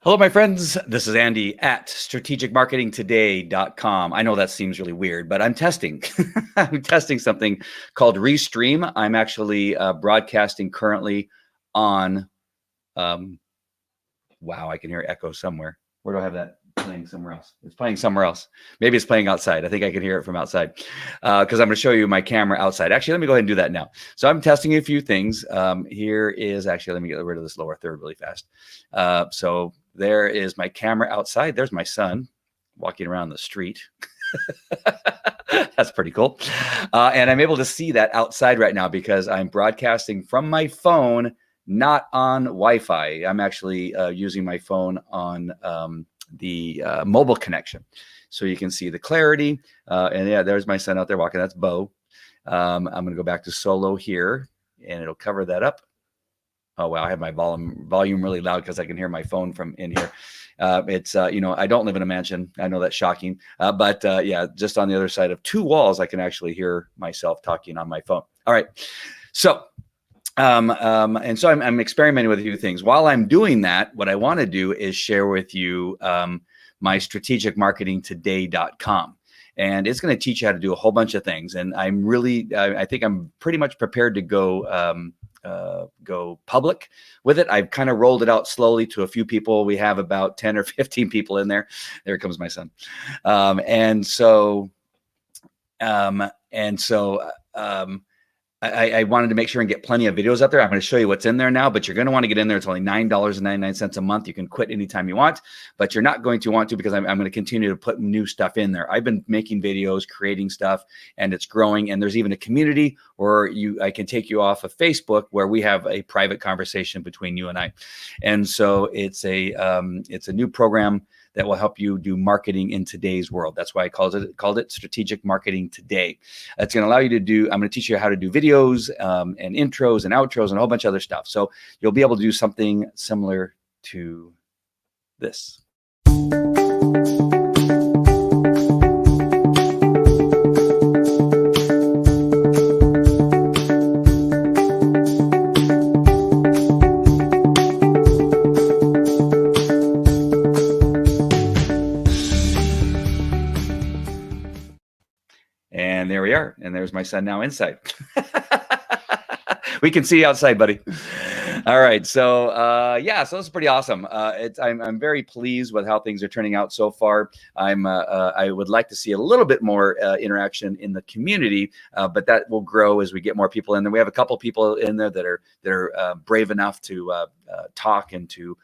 Hello, my friends. This is Andy at strategicmarketingtoday.com. I know that seems really weird, but I'm testing. I'm testing something called Restream. I'm actually broadcasting currently on, wow, I can hear echo somewhere. Where do I have that playing somewhere else? It's playing somewhere else. Maybe it's playing outside. I think I can hear it from outside because I'm going to show you my camera outside. Actually, let me go ahead and do that now. So I'm testing a few things. Here is actually, let me get rid of this lower third really fast. So there is my camera outside. There's my son walking around the street. That's pretty cool. And I'm able to see that outside right now because I'm broadcasting from my phone, not on Wi-Fi. I'm actually using my phone on the mobile connection. So you can see the clarity. And yeah, there's my son out there walking. That's Bo. I'm going to go back to solo here and it'll cover that up. Oh, wow. I have my volume really loud because I can hear my phone from in here. It's, I don't live in a mansion. I know that's shocking. But yeah, just on the other side of two walls, I can actually hear myself talking on my phone. All right. So, and so I'm experimenting with a few things. While I'm doing that, what I want to do is share with you my strategicmarketingtoday.com. And it's going to teach you how to do a whole bunch of things. And I'm really, I think I'm pretty much prepared to go public with it. I've kind of rolled it out slowly to a few people. We have about 10 or 15 people in there. There comes my son. I wanted to make sure and get plenty of videos up there. I'm going to show you what's in there now, but you're going to want to get in there. It's only $9.99 a month. You can quit anytime you want, but you're not going to want to because I'm going to continue to put new stuff in there. I've been making videos, creating stuff, and it's growing. And there's even a community where I can take you off of Facebook where we have a private conversation between you and I. And so it's a new program that will help you do marketing in today's world. That's why I called it Strategic Marketing Today. It's going to allow you to do, I'm going to teach you how to do videos and intros and outros and a whole bunch of other stuff. So you'll be able to do something similar to this. And there we are. And there's my son now inside. We can see outside, buddy. All right. So yeah, so it's pretty awesome. I'm very pleased with how things are turning out so far. I would like to see a little bit more interaction in the community, but that will grow as we get more people in there. We have a couple people in there that are brave enough to talk and to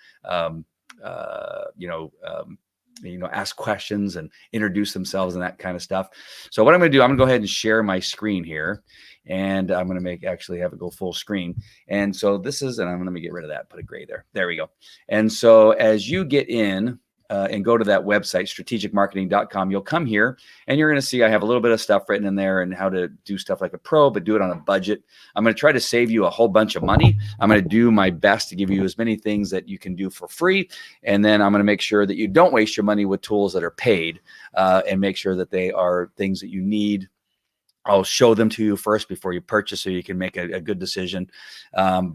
ask questions and introduce themselves and that kind of stuff. So what I'm going to do, I'm going to go ahead and share my screen here, and I'm going to actually have it go full screen. And so this is, and let me get rid of that, put a gray there. There we go. And so as you get in and go to that website, strategicmarketing.com, you'll come here and you're going to see I have a little bit of stuff written in there and how to do stuff like a pro, but do it on a budget. I'm going to try to save you a whole bunch of money. I'm going to do my best to give you as many things that you can do for free. And then I'm going to make sure that you don't waste your money with tools that are paid and make sure that they are things that you need. I'll show them to you first before you purchase so you can make a good decision. The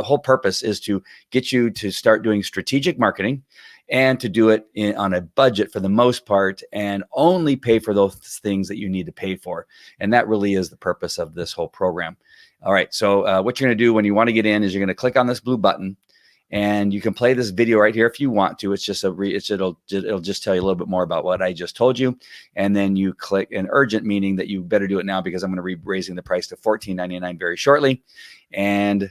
whole purpose is to get you to start doing strategic marketing and to do it on a budget for the most part and only pay for those things that you need to pay for. And that really is the purpose of this whole program. All right. So what you're going to do when you want to get in is you're going to click on this blue button. And you can play this video right here if you want to. It's just it'll just tell you a little bit more about what I just told you. And then you click an urgent, meaning that you better do it now because I'm going to be raising the price to $14.99 very shortly. And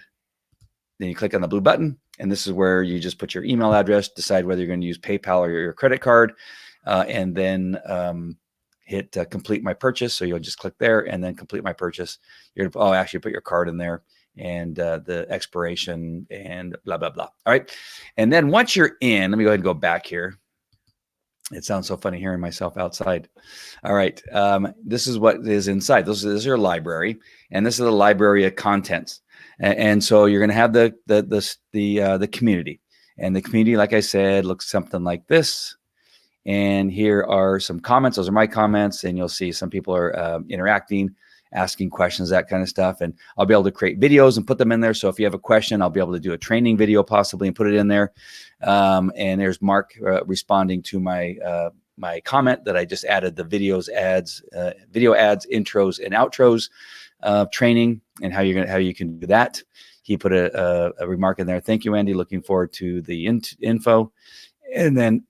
then you click on the blue button. And this is where you just put your email address, decide whether you're going to use PayPal or your credit card, and then hit complete my purchase. So you'll just click there and then complete my purchase. You're going to actually put your card in there and the expiration and blah, blah, blah. All right. And then once you're in, let me go ahead and go back here. It sounds so funny hearing myself outside. All right. This is what is inside. This is your library, and this is the library of contents. And so you're going to have the community, and the community, like I said, looks something like this. And here are some comments. Those are my comments, and you'll see some people are interacting. asking questions, that kind of stuff. And I'll be able to create videos and put them in there. So if you have a question, I'll be able to do a training video possibly and put it in there. And there's Mark responding to my comment that I just added the video ads, intros and outros training, and how you can do that. He put a remark in there. Thank you, Andy. Looking forward to the info. And then,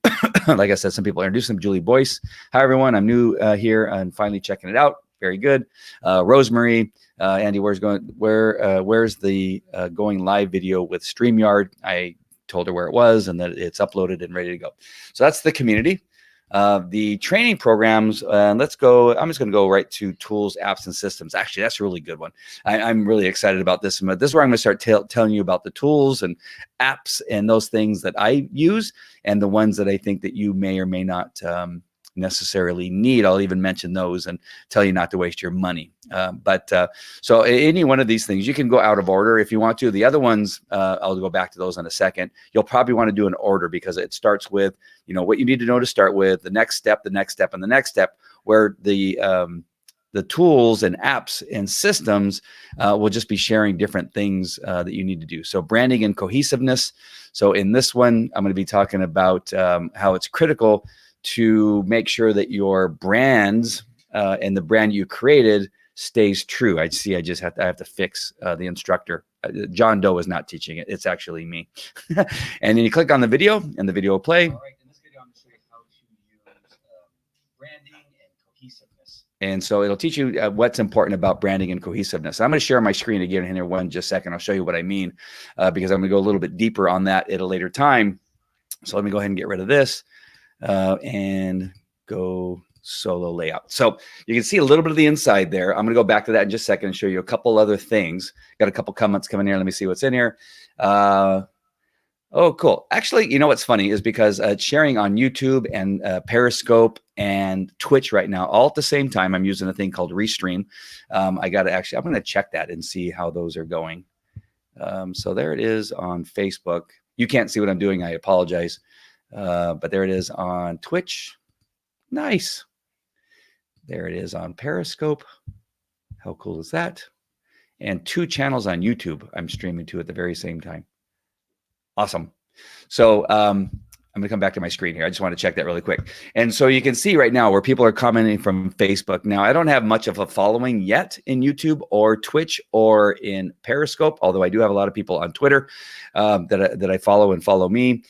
like I said, some people introduced them. Julie Boyce. Hi, everyone. I'm new here and finally checking it out. Very good. Rosemary, Andy, where's the going live video with StreamYard? I told her where it was and that it's uploaded and ready to go. So that's the community. The training programs, let's go. I'm just going to go right to tools, apps, and systems. Actually, that's a really good one. I'm really excited about this. But this is where I'm going to start telling you about the tools and apps and those things that I use and the ones that I think that you may or may not necessarily need. I'll even mention those and tell you not to waste your money. So any one of these things, you can go out of order if you want to. The other ones, I'll go back to those in a second. You'll probably want to do an order because it starts with, what you need to know to start with, the next step, the next step, and the next step, where the tools and apps and systems will just be sharing different things that you need to do. So branding and cohesiveness. So in this one, I'm going to be talking about how it's critical to make sure that your brands and the brand you created stays true. I have to fix the instructor. John Doe is not teaching it. It's actually me. And then you click on the video and the video will play. All right, in this video, I'm going to show you how to use branding and cohesiveness. And so it'll teach you what's important about branding and cohesiveness. I'm going to share my screen again in here just a second. I'll show you what I mean because I'm going to go a little bit deeper on that at a later time. So let me go ahead and get rid of this. And go solo layout. So you can see a little bit of the inside there. I'm going to go back to that in just a second and show you a couple other things. Got a couple comments coming here. Let me see what's in here. Oh, cool. Actually, what's funny is because sharing on YouTube and Periscope and Twitch right now, all at the same time, I'm using a thing called Restream. I'm going to check that and see how those are going. So there it is on Facebook. You can't see what I'm doing. I apologize. But there it is on Twitch. Nice. There it is on Periscope. How cool is that? And 2 channels on YouTube I'm streaming to at the very same time. Awesome. So I'm going to come back to my screen here. I just want to check that really quick. And so you can see right now where people are commenting from Facebook. Now, I don't have much of a following yet in YouTube or Twitch or in Periscope, although I do have a lot of people on Twitter that I follow and follow me.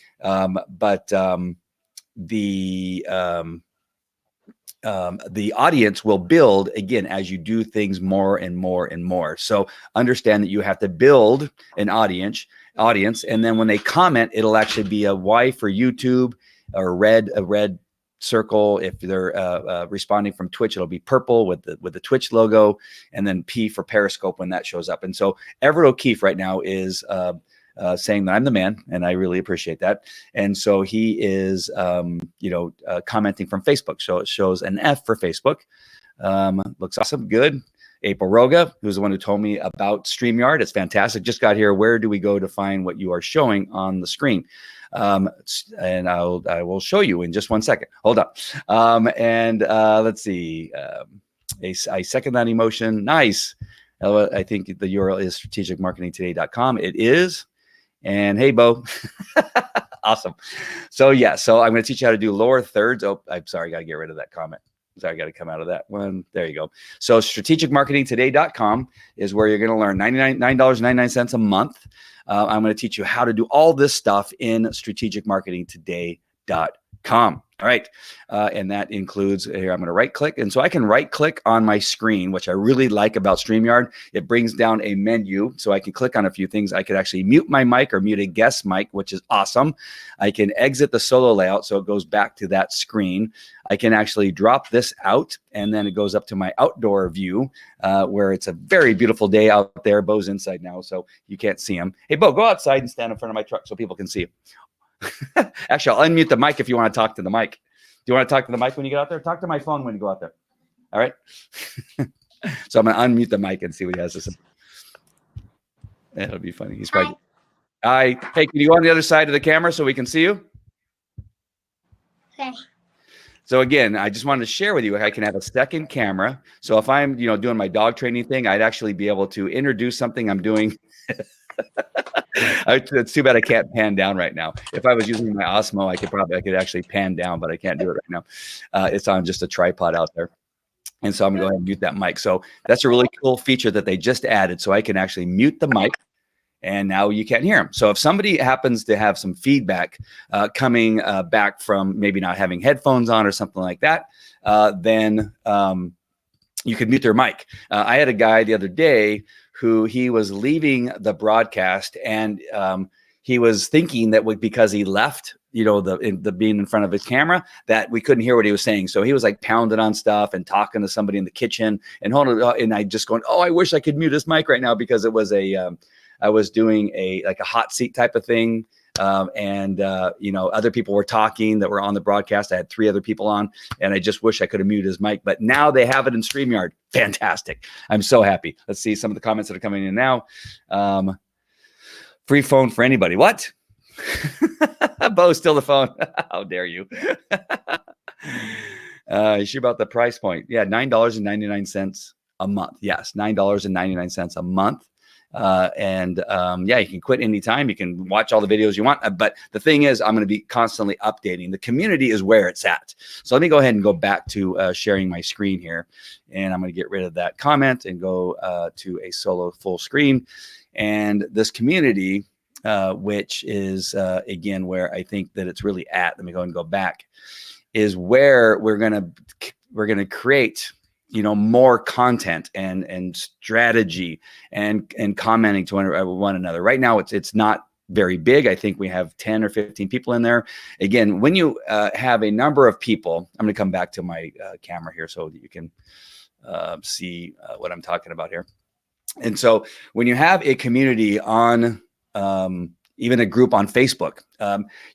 The audience will build again as you do things more and more and more. So understand that you have to build an audience, and then when they comment, it'll actually be a Y for YouTube or a red circle. If they're responding from Twitch, it'll be purple with the Twitch logo, and then P for Periscope when that shows up. And so Everett O'Keefe right now is saying that I'm the man, and I really appreciate that. And so he is, commenting from Facebook. So it shows an F for Facebook. Looks awesome. Good. April Roga, who's the one who told me about StreamYard. It's fantastic. Just got here. Where do we go to find what you are showing on the screen? And I will show you in just one second. Hold up. Let's see. I second that emotion. Nice. I think the URL is strategicmarketingtoday.com. It is. And hey, Bo. Awesome. So yeah, so I'm going to teach you how to do lower thirds. Oh, I'm sorry. I got to get rid of that comment. Sorry, I got to come out of that one. There you go. So strategicmarketingtoday.com is where you're going to learn $9.99 a month. I'm going to teach you how to do all this stuff in strategicmarketingtoday.com. All right. And that includes here, I'm going to right click. And so I can right click on my screen, which I really like about StreamYard. It brings down a menu so I can click on a few things. I could actually mute my mic or mute a guest mic, which is awesome. I can exit the solo layout so it goes back to that screen. I can actually drop this out and then it goes up to my outdoor view where it's a very beautiful day out there. Bo's inside now, so you can't see him. Hey, Bo, go outside and stand in front of my truck so people can see you. Actually, I'll unmute the mic if you want to talk to the mic. Do you want to talk to the mic when you get out there? Talk to my phone when you go out there. All right. So I'm going to unmute the mic and see what he has to say. That'll be funny. He's probably. Hi. Hey, can you go on the other side of the camera so we can see you? Okay. So again, I just wanted to share with you, I can have a second camera. So if I'm, doing my dog training thing, I'd actually be able to introduce something I'm doing. It's too bad I can't pan down right now. If I was using my Osmo, I could actually pan down, but I can't do it right now. It's on just a tripod out there. And so I'm gonna go ahead and mute that mic. So that's a really cool feature that they just added. So I can actually mute the mic, and now you can't hear them. So if somebody happens to have some feedback coming back from maybe not having headphones on or something like that, then you could mute their mic. I had a guy the other day who he was leaving the broadcast, and he was thinking that because he left, the being in front of his camera, that we couldn't hear what he was saying. So he was like pounding on stuff and talking to somebody in the kitchen and holding, and I just going, oh, I wish I could mute his mic right now, because it was I was doing a hot seat type of thing. Other people were talking that were on the broadcast. I had 3 other people on, and I just wish I could have muted his mic, but now they have it in StreamYard. Fantastic. I'm so happy. Let's see some of the comments that are coming in now. Free phone for anybody. What? Bo, still the phone. How dare you? You sure about the price point? Yeah, $9.99 a month. Yes, $9.99 a month. Yeah, you can quit anytime. You can watch all the videos you want. But the thing is, I'm going to be constantly updating. The community is where it's at. So let me go ahead and go back to sharing my screen here. And I'm going to get rid of that comment and go to a solo full screen. And this community, which is, again, where I think that it's really at, let me go and go back, is where we're going to create more content and strategy and commenting to one another. Right now, it's not very big. I think we have 10 or 15 people in there. Again, when you have a number of people, I'm going to come back to my camera here so that you can see what I'm talking about here. And so when you have a community on even a group on Facebook,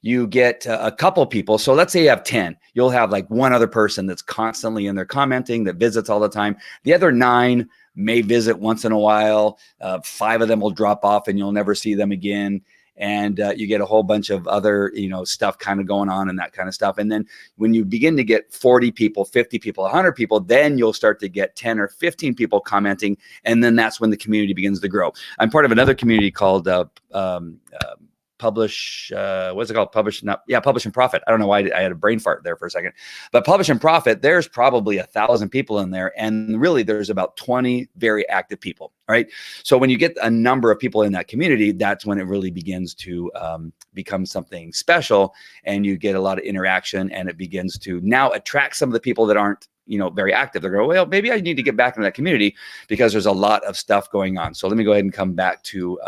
you get a couple people. So let's say you have 10, you'll have like one other person that's constantly in there commenting, that visits all the time. The other 9 may visit once in a while. 5 of them will drop off and you'll never see them again. And you get a whole bunch of other, stuff kind of going on and that kind of stuff. And then when you begin to get 40 people, 50 people, 100 people, then you'll start to get 10 or 15 people commenting. And then that's when the community begins to grow. I'm part of another community called Publish, what's it called? Publish and Profit. I don't know why I had a brain fart there for a second, but Publish and Profit, there's probably 1,000 people in there. And really there's about 20 very active people, right? So when you get a number of people in that community, that's when it really begins to become something special, and you get a lot of interaction, and it begins to now attract some of the people that aren't very active. They're going, well, maybe I need to get back into that community because there's a lot of stuff going on. So let me go ahead and come back to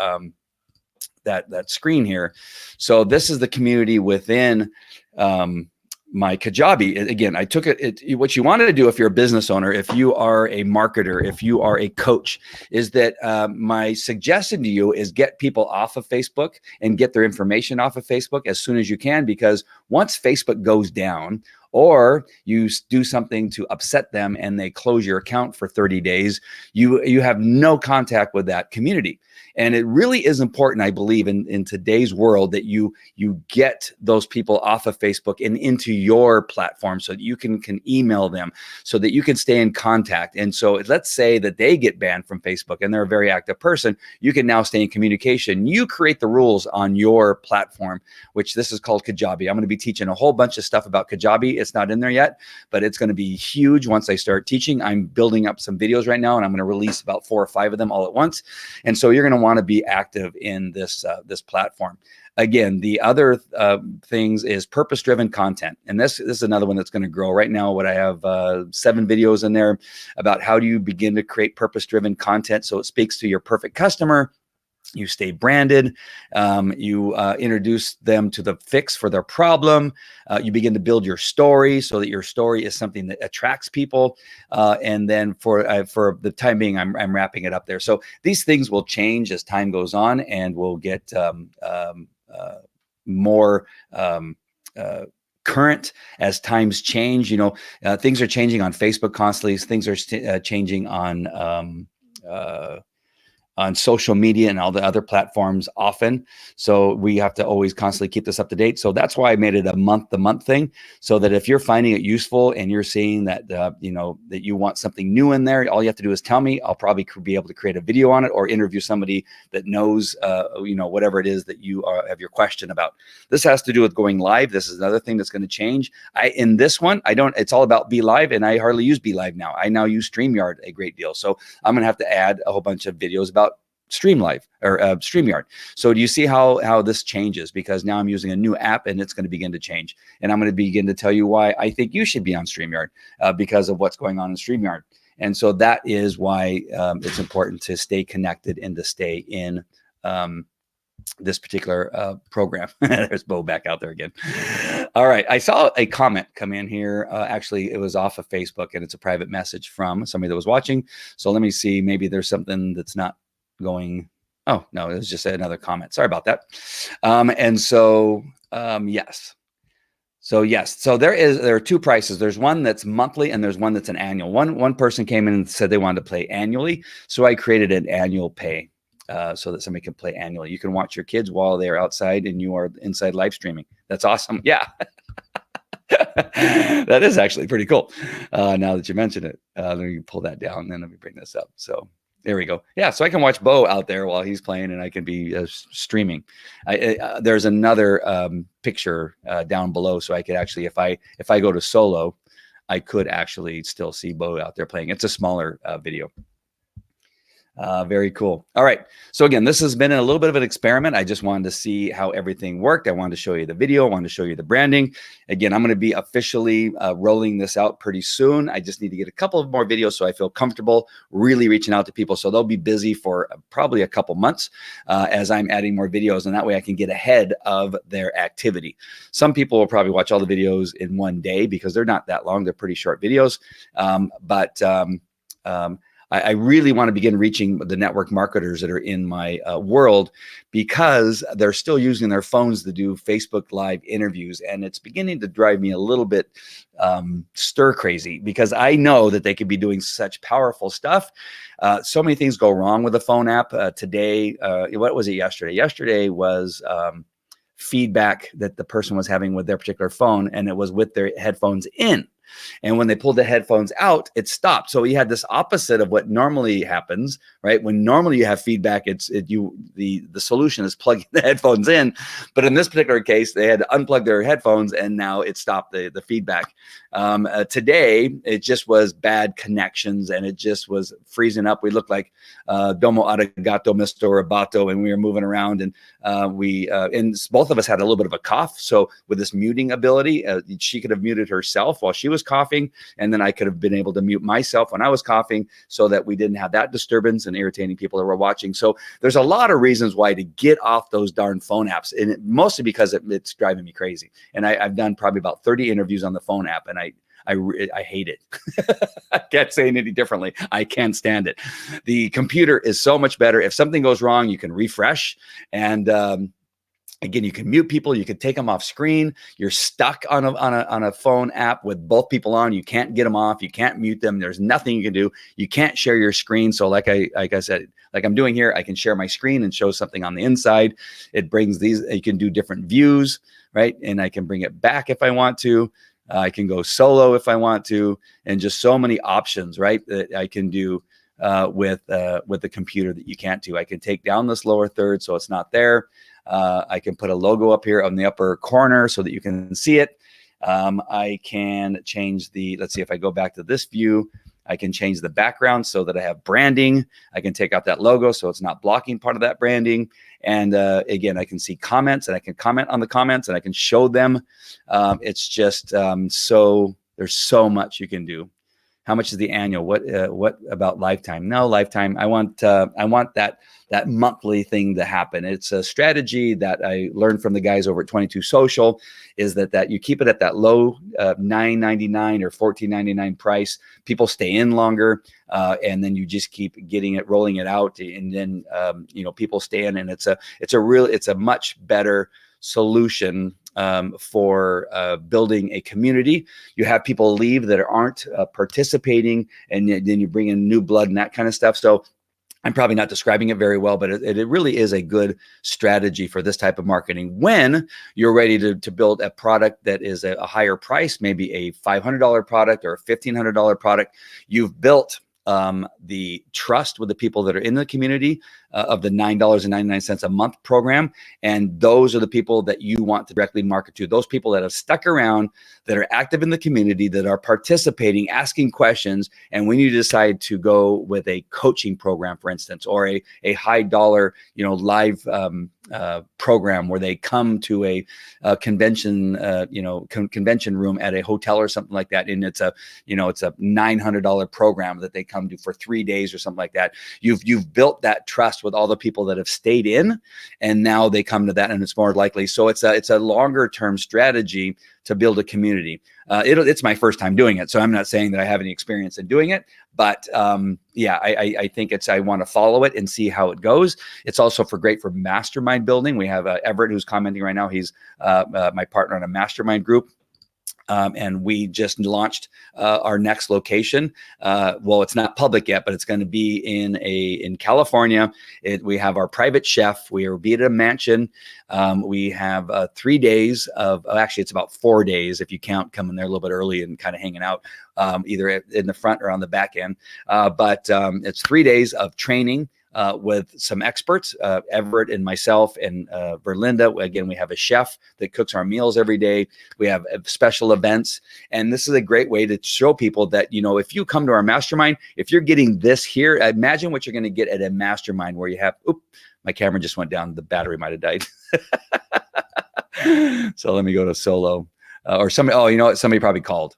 that screen here. So this is the community within my Kajabi. Again, I took it. What you wanted to do if you're a business owner, if you are a marketer, if you are a coach, is that my suggestion to you is get people off of Facebook and get their information off of Facebook as soon as you can, because once Facebook goes down, or you do something to upset them and they close your account for 30 days, you have no contact with that community. And it really is important, I believe, in today's world, that you get those people off of Facebook and into your platform so that you can email them, so that you can stay in contact. And so let's say that they get banned from Facebook and they're a very active person, you can now stay in communication. You create the rules on your platform, which this is called Kajabi. I'm going to be teaching a whole bunch of stuff about Kajabi. It's not in there yet, but it's going to be huge once I start teaching. I'm building up some videos right now, and I'm going to release about 4 or 5 of them all at once. And so you're going to want to be active in this platform. Again, the other things is purpose-driven content. And this is another one that's going to grow. Right now, what I have 7 videos in there about how do you begin to create purpose-driven content so it speaks to your perfect customer. You stay branded, you introduce them to the fix for their problem. You begin to build your story so that your story is something that attracts people. And then for the time being, I'm wrapping it up there. So these things will change as time goes on, and we'll get more current as times change. Things are changing on Facebook constantly. Things are changing on on social media and all the other platforms often. So we have to always constantly keep this up to date. So that's why I made it a month thing, so that if you're finding it useful and you're seeing that, that you want something new in there, all you have to do is tell me. I'll probably be able to create a video on it or interview somebody that knows, whatever it is that you have your question about. This has to do with going live. This is another thing that's going to change. In this one, it's all about Be Live, and I hardly use Be Live now. I now use StreamYard a great deal. So I'm going to have to add a whole bunch of videos about StreamLive or StreamYard. So do you see how this changes? Because now I'm using a new app and it's going to begin to change. And I'm going to begin to tell you why I think you should be on StreamYard because of what's going on in StreamYard. And so that is why it's important to stay connected and to stay in this particular program. There's Bo back out there again. All right. I saw a comment come in here. Actually, it was off of Facebook, and it's a private message from somebody that was watching. So let me see. Maybe there's something that's not going. Oh, no, it was just another comment. Sorry about that. Yes. So yes, so there are two prices. There's one that's monthly and there's one that's an annual. One person came in and said they wanted to play annually. So I created an annual pay. So that somebody can play annually. You can watch your kids while they're outside and you are inside live streaming. That's awesome. Yeah. That is actually pretty cool. Now that you mention it, let me pull that down and then let me bring this up. So there we go. Yeah. So I can watch Bo out there while he's playing and I can be streaming. There's another picture down below. So I could actually, if I go to solo, I could actually still see Bo out there playing. It's a smaller video. Very cool. All right. So again, this has been a little bit of an experiment. I just wanted to see how everything worked. I wanted to show you the video. I wanted to show you the branding. Again, I'm going to be officially rolling this out pretty soon. I just need to get a couple of more videos so I feel comfortable really reaching out to people. So they'll be busy for probably a couple months as I'm adding more videos. And that way I can get ahead of their activity. Some people will probably watch all the videos in one day because they're not that long. They're pretty short videos. I really want to begin reaching the network marketers that are in my world because they're still using their phones to do Facebook Live interviews. And it's beginning to drive me a little bit stir crazy because I know that they could be doing such powerful stuff. So many things go wrong with the phone app today. What was it yesterday? Yesterday was feedback that the person was having with their particular phone, and it was with their headphones in. And when they pulled the headphones out, it stopped. So you had this opposite of what normally happens, right? When normally you have feedback, the solution is plugging the headphones in. But in this particular case, they had to unplug their headphones and now it stopped the feedback. Today, it just was bad connections and it just was freezing up. We looked like Domo Arigato, Mr. Roboto, and we were moving around and and both of us had a little bit of a cough. So with this muting ability, she could have muted herself while she was coughing, and then I could have been able to mute myself when I was coughing so that we didn't have that disturbance and irritating people that were watching. So there's a lot of reasons why to get off those darn phone apps, and mostly because it's driving me crazy. And I've done probably about 30 interviews on the phone app, and I hate it. I can't say it any differently. I can't stand it. The computer is so much better. If something goes wrong, you can refresh and again, you can mute people. You can take them off screen. You're stuck on a phone app with both people on. You can't get them off. You can't mute them. There's nothing you can do. You can't share your screen. So like I said, like I'm doing here, I can share my screen and show something on the inside. It brings these. You can do different views, right? And I can bring it back if I want to. I can go solo if I want to, and just so many options, right? That I can do with the computer that you can't do. I can take down this lower third so it's not there. I can put a logo up here on the upper corner so that you can see it. I can change let's see if I go back to this view, I can change the background so that I have branding. I can take out that logo so it's not blocking part of that branding. And again, I can see comments and I can comment on the comments and I can show them. It's just there's so much you can do. How much is the annual? What about lifetime? No, lifetime. I want that monthly thing to happen. It's a strategy that I learned from the guys over at 22 Social. Is that you keep it at that low $9.99 or $14.99 price. People stay in longer, and then you just keep rolling it out, and then people stay in, and it's a much better solution for building a community. You have people leave that aren't participating, and then you bring in new blood and that kind of stuff. So I'm probably not describing it very well, but it really is a good strategy for this type of marketing. When you're ready to build a product that is a higher price, maybe a $500 product or a $1,500 product, you've built the trust with the people that are in the community of the $9.99 a month program. And those are the people that you want to directly market to. Those people that have stuck around, that are active in the community, that are participating, asking questions. And when you decide to go with a coaching program, for instance, or a high dollar, live program where they come to a convention, convention room at a hotel or something like that. And it's a $900 program that they come to for 3 days or something like that. You've built that trust with all the people that have stayed in, and now they come to that, and it's more likely. So it's a longer term strategy to build a community. It's my first time doing it, so I'm not saying that I have any experience in doing it, but I think I want to follow it and see how it goes. It's also great for mastermind building. We have Everett, who's commenting right now. He's my partner in a mastermind group. And we just launched our next location. Well, it's not public yet, but it's going to be in California. We have our private chef. We will be at a mansion. We have 3 days of, actually, it's about 4 days if you count coming there a little bit early and kind of hanging out, either in the front or on the back end. But it's 3 days of training. With some experts, Everett and myself and Verlinda. Again, we have a chef that cooks our meals every day. We have special events. And this is a great way to show people that, if you come to our mastermind, if you're getting this here, imagine what you're going to get at a mastermind where you have, my camera just went down. The battery might have died. So let me go to solo or somebody. Oh, you know what? Somebody probably called.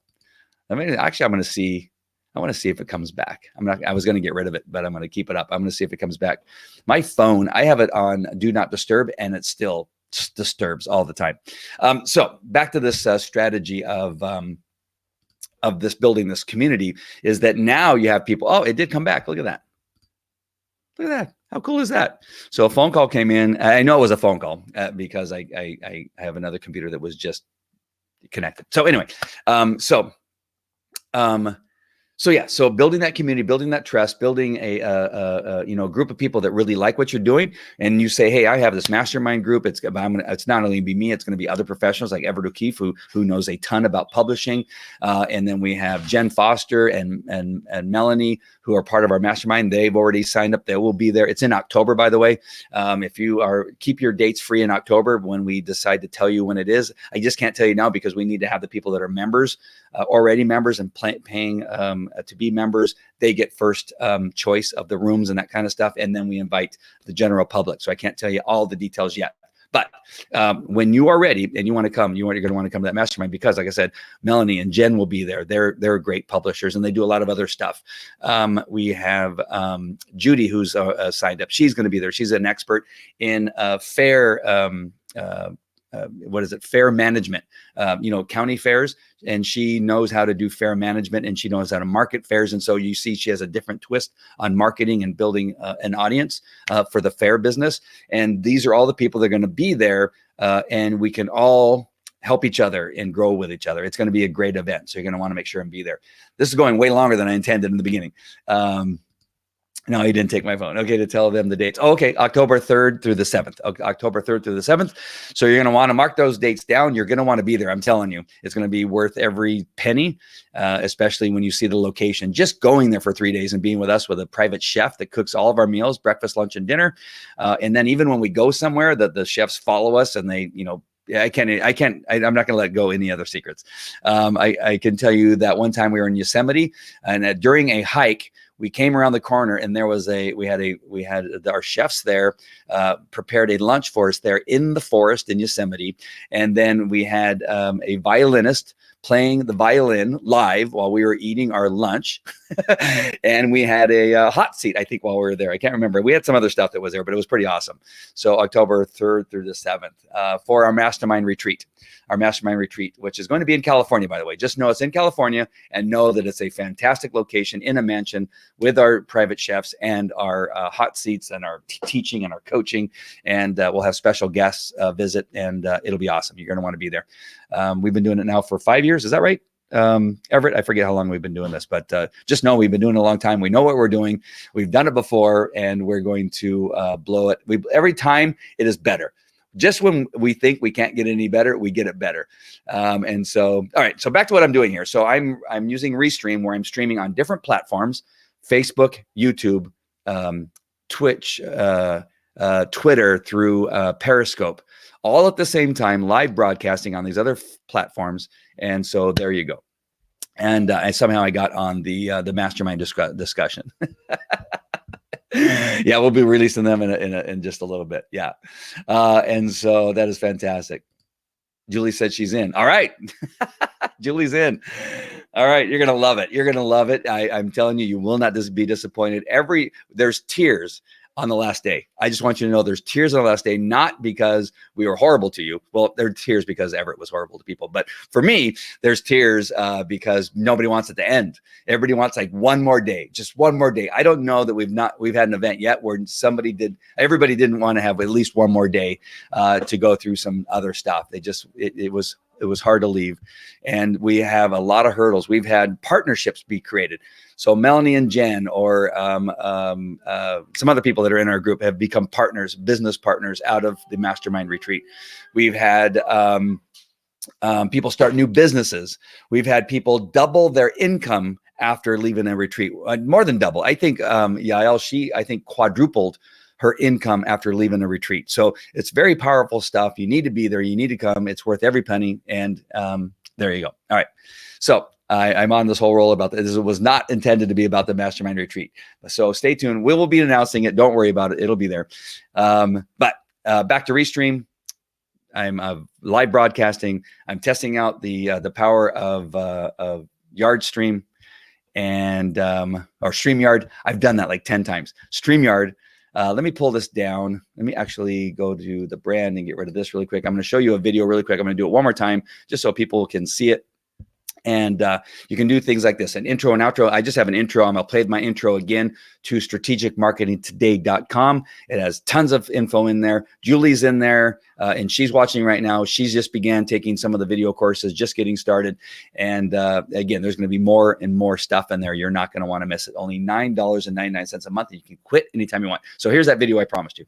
I'm going to see. I want to see if it comes back. I was going to get rid of it, but I'm going to keep it up. I'm going to see if it comes back. My phone, I have it on do not disturb, and it still disturbs all the time. So back to this strategy of this building this community is that now you have people. Oh, it did come back. Look at that. Look at that. How cool is that? So a phone call came in. I know it was a phone call because I have another computer that was just connected. So anyway, So building that community, building that trust, building a group of people that really like what you're doing, and you say, hey, I have this mastermind group. It's not only going to be me, it's going to be other professionals like Everett O'Keefe, who knows a ton about publishing, and then we have Jen Foster and Melanie, who are part of our mastermind. They've already signed up. They will be there. It's in October, by the way. If you keep your dates free in October when we decide to tell you when it is. I just can't tell you now because we need to have the people that are members, already members and paying to be members. They get first choice of the rooms and that kind of stuff. And then we invite the general public. So I can't tell you all the details yet. But when you are ready and you want to come, you're going to want to come to that mastermind because, like I said, Melanie and Jen will be there. They're great publishers and they do a lot of other stuff. We have Judy, who's signed up. She's going to be there. She's an expert in fair fair management, county fairs, and she knows how to do fair management and she knows how to market fairs. And so you see, she has a different twist on marketing and building an audience for the fair business. And these are all the people that are going to be there, and we can all help each other and grow with each other. It's going to be a great event. So you're going to want to make sure and be there. This is going way longer than I intended in the beginning. No, he didn't take my phone. Okay, to tell them the dates. Oh, okay, October 3rd through the 7th. October 3rd through the 7th. So you're going to want to mark those dates down. You're going to want to be there. I'm telling you, it's going to be worth every penny, especially when you see the location. Just going there for 3 days and being with us with a private chef that cooks all of our meals, breakfast, lunch, and dinner. And then even when we go somewhere, the chefs follow us and they, I'm not going to let go any other secrets. I can tell you that one time we were in Yosemite and during a hike, we came around the corner and there was we had our chefs there, prepared a lunch for us there in the forest in Yosemite. And then we had a violinist playing the violin live while we were eating our lunch. And we had a hot seat, I think, while we were there. I can't remember. We had some other stuff that was there, but it was pretty awesome. So October 3rd through the 7th for our mastermind retreat, which is going to be in California, by the way. Just know it's in California and know that it's a fantastic location in a mansion with our private chefs and our hot seats and our teaching and our coaching. And we'll have special guests visit, and it'll be awesome. You're going to want to be there. We've been doing it now for 5 years. Is that right? Everett, I forget how long we've been doing this, but just know we've been doing it a long time. We know what we're doing. We've done it before, and we're going to blow it. Every time it is better. Just when we think we can't get any better, we get it better. And so, all right. So back to what I'm doing here. So I'm using Restream, where I'm streaming on different platforms: Facebook, YouTube, Twitch, Twitter, through Periscope, all at the same time, live broadcasting on these other platforms. And so there you go. And I got on the mastermind discussion. Yeah, we'll be releasing them in just a little bit. Yeah. And so that is fantastic. Julie said she's in. All right. Julie's in. All right. You're going to love it. You're going to love it. I'm telling you, you will not be disappointed. There's tears on the last day. I just want you to know there's tears on the last day, not because we were horrible to you. Well, there are tears because Everett was horrible to people. But for me, there's tears because nobody wants it to end. Everybody wants like one more day, just one more day. I don't know that we've had an event yet where everybody didn't want to have at least one more day to go through some other stuff. It was hard to leave. And we have a lot of hurdles. We've had partnerships be created. So Melanie and Jen, or some other people that are in our group, have become partners, business partners, out of the mastermind retreat. We've had people start new businesses. We've had people double their income after leaving a retreat, more than double. I think Yael, I think quadrupled her income after leaving a retreat. So it's very powerful stuff. You need to be there. You need to come. It's worth every penny. And there you go. All right. So I'm on this whole roll about this. It was not intended to be about the mastermind retreat. So stay tuned. We will be announcing it. Don't worry about it. It'll be there. But back to Restream. I'm live broadcasting. I'm testing out the power of YardStream and or StreamYard. I've done that like 10 times. StreamYard. Let me pull this down. Let me actually go to the brand and get rid of this really quick. I'm going to show you a video really quick. I'm going to do it one more time just so people can see it. And you can do things like this, an intro and outro. I just have an intro. I'm going to play my intro again to strategicmarketingtoday.com. It has tons of info in there. Julie's in there, and she's watching right now. She's just began taking some of the video courses, just getting started. And again, there's going to be more and more stuff in there. You're not going to want to miss it. Only $9.99 a month. And you can quit anytime you want. So here's that video I promised you.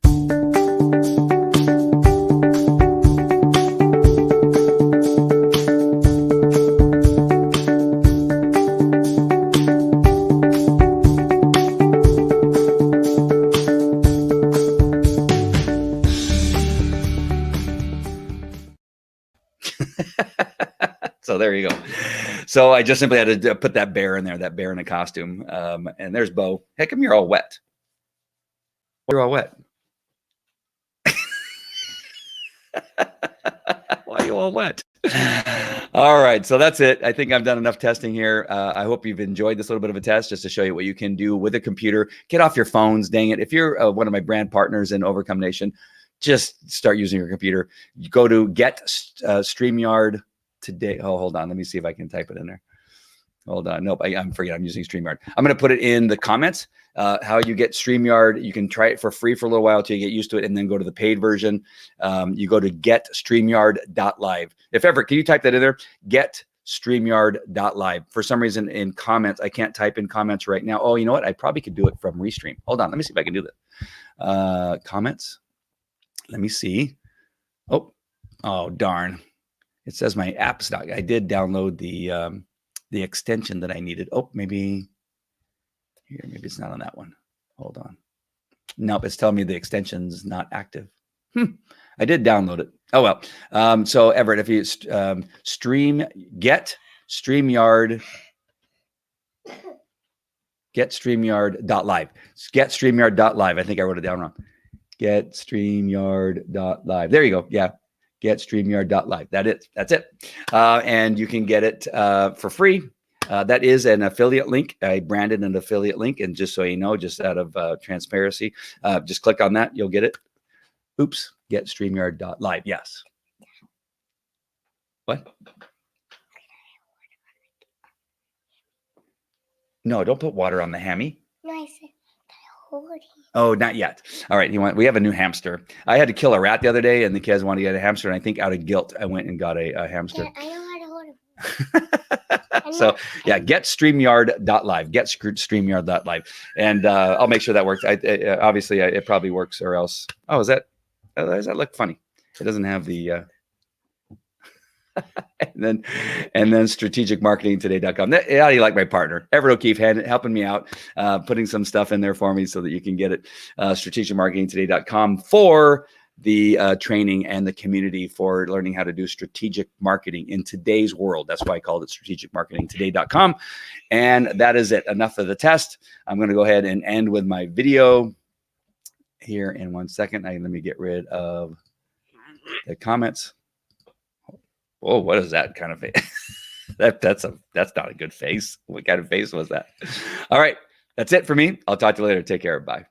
So there you go. So I just simply had to put that bear in there, that bear in a costume. And there's Bo. How come you're all wet? You're all wet. Why are you all wet? All right. So that's it. I think I've done enough testing here. I hope you've enjoyed this little bit of a test just to show you what you can do with a computer. Get off your phones. Dang it. If you're one of my brand partners in Overcome Nation, just start using your computer. You go to Get StreamYard today. Oh, hold on. Let me see if I can type it in there. Hold on. Nope. I'm forgetting. I'm using StreamYard. I'm going to put it in the comments. How you get StreamYard. You can try it for free for a little while till you get used to it, and then go to the paid version. You go to getstreamyard.live. If ever, can you type that in there? Getstreamyard.live. For some reason in comments, I can't type in comments right now. Oh, you know what? I probably could do it from Restream. Hold on. Let me see if I can do that. Comments. Let me see. Oh, darn. It says my app's not. I did download the extension that I needed. Oh, maybe here. Maybe it's not on that one. Hold on. Nope, it's telling me the extension's not active. I did download it. Oh well. So Everett, if you get StreamYard, get StreamYard.live. Get StreamYard.live. I think I wrote it down wrong. Get StreamYard.live. There you go. Yeah. Get StreamYard.live. That's it. And you can get it for free. That is an affiliate link. I branded an affiliate link. And just so you know, just out of transparency, just click on that. You'll get it. Oops. Get StreamYard.live. Yes. What? No, don't put water on the hammy. No, I said holding. Oh, not yet. All right. We have a new hamster. I had to kill a rat the other day, and the kids wanted to get a hamster. And I think out of guilt, I went and got a hamster. Yeah, I know how to hold him. So yeah, get StreamYard.live, get StreamYard.live. And I'll make sure that works. Obviously it probably works, or else. Oh, does that look funny? It doesn't have the, and then strategicmarketingtoday.com. How do you like my partner, Everett O'Keefe, helping me out, putting some stuff in there for me so that you can get it. Strategicmarketingtoday.com for the training and the community for learning how to do strategic marketing in today's world. That's why I called it strategicmarketingtoday.com. And that is it. Enough of the test. I'm going to go ahead and end with my video here in 1 second. Let me get rid of the comments. Oh, what is that kind of face? That's not a good face. What kind of face was that? All right. That's it for me. I'll talk to you later. Take care. Bye.